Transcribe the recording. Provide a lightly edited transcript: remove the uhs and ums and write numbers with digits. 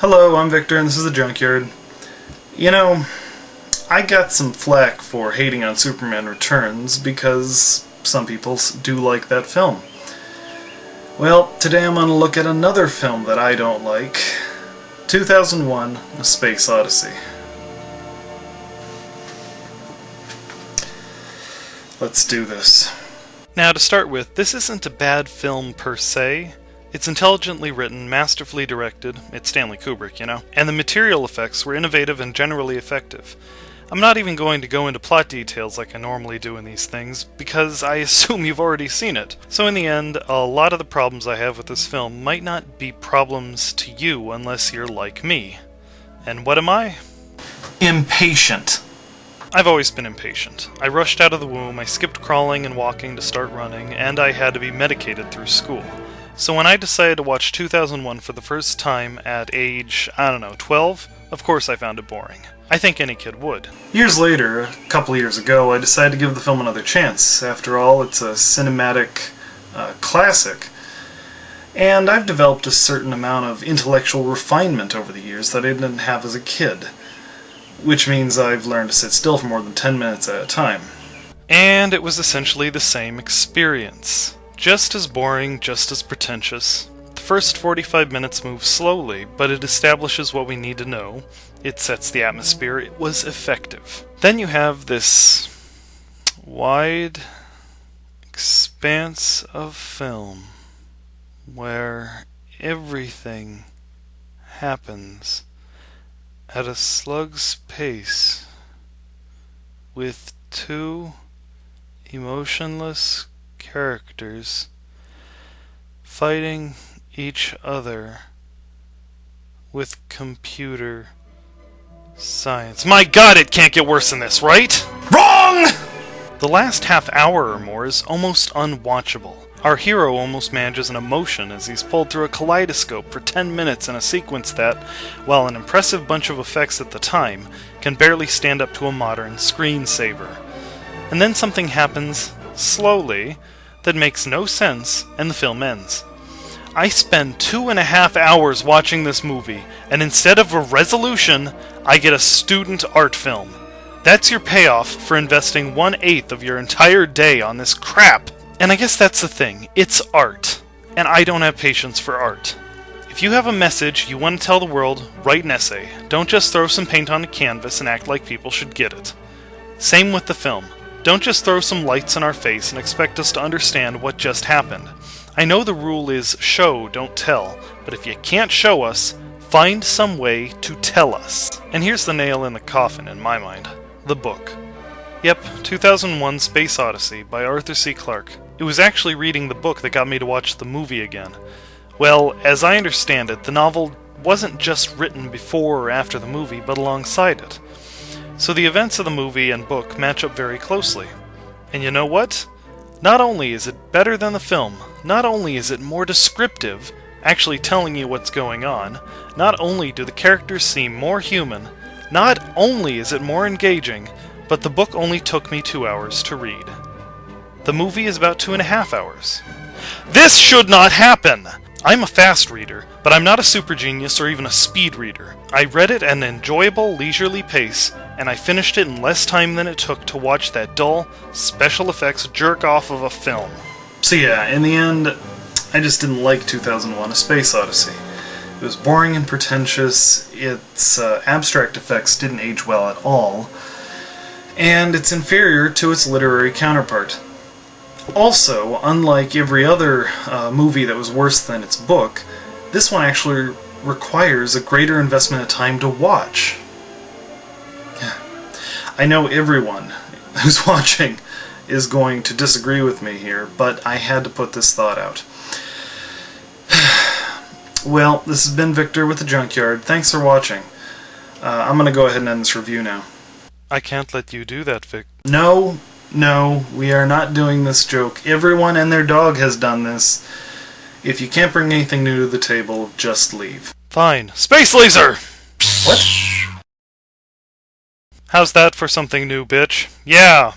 Hello, I'm Victor, and this is the Junkyard. You know, I got some flack for hating on Superman Returns because some people do like that film. Well, today I'm going to look at another film that I don't like, 2001: A Space Odyssey. Let's do this. Now, to start with, this isn't a bad film per se. It's intelligently written, masterfully directed, it's Stanley Kubrick, you know, and the material effects were innovative and generally effective. I'm not even going to go into plot details like I normally do in these things, because I assume you've already seen it. So in the end, a lot of the problems I have with this film might not be problems to you unless you're like me. And what am I? Impatient. I've always been impatient. I rushed out of the womb, I skipped crawling and walking to start running, and I had to be medicated through school. So when I decided to watch 2001 for the first time at age, 12, of course I found it boring. I think any kid would. Years later, a couple of years ago, I decided to give the film another chance. After all, it's a cinematic classic. And I've developed a certain amount of intellectual refinement over the years that I didn't have as a kid. Which means I've learned to sit still for more than 10 minutes at a time. And it was essentially the same experience. Just as boring, just as pretentious. The first 45 minutes move slowly, but it establishes what we need to know. It sets the atmosphere. It was effective. Then you have this wide expanse of film where everything happens at a slug's pace with two emotionless characters fighting each other with computer science. My God, it can't get worse than this, right? Wrong! The last half hour or more is almost unwatchable. Our hero almost manages an emotion as he's pulled through a kaleidoscope for 10 minutes in a sequence that, while an impressive bunch of effects at the time, can barely stand up to a modern screensaver. And then something happens, slowly, that makes no sense, and the film ends. I spend 2.5 hours watching this movie, and instead of a resolution, I get a student art film. That's your payoff for investing 1/8 of your entire day on this crap. And I guess that's the thing, it's art, and I don't have patience for art. If you have a message you want to tell the world, write an essay. Don't just throw some paint on a canvas and act like people should get it. Same with the film. Don't just throw some lights in our face and expect us to understand what just happened. I know the rule is show, don't tell, but if you can't show us, find some way to tell us. And here's the nail in the coffin in my mind. The book. Yep, 2001: Space Odyssey by Arthur C. Clarke. It was actually reading the book that got me to watch the movie again. Well, as I understand it, the novel wasn't just written before or after the movie, but alongside it. So the events of the movie and book match up very closely. And you know what? Not only is it better than the film, not only is it more descriptive, actually telling you what's going on, not only do the characters seem more human, not only is it more engaging, but the book only took me 2 hours to read. The movie is about 2.5 hours. This should not happen! I'm a fast reader, but I'm not a super genius or even a speed reader. I read it at an enjoyable, leisurely pace, and I finished it in less time than it took to watch that dull, special effects jerk-off of a film. So yeah, in the end, I just didn't like 2001: A Space Odyssey. It was boring and pretentious, its abstract effects didn't age well at all, and it's inferior to its literary counterpart. Also, unlike every other movie that was worse than its book, this one actually requires a greater investment of time to watch. I know everyone who's watching is going to disagree with me here, but I had to put this thought out. Well, this has been Victor with the Junkyard. Thanks for watching. I'm going to go ahead and end this review now. I can't let you do that, Vic. No, we are not doing this joke. Everyone and their dog has done this. If you can't bring anything new to the table, just leave. Fine. Space laser! What? How's that for something new, bitch? Yeah!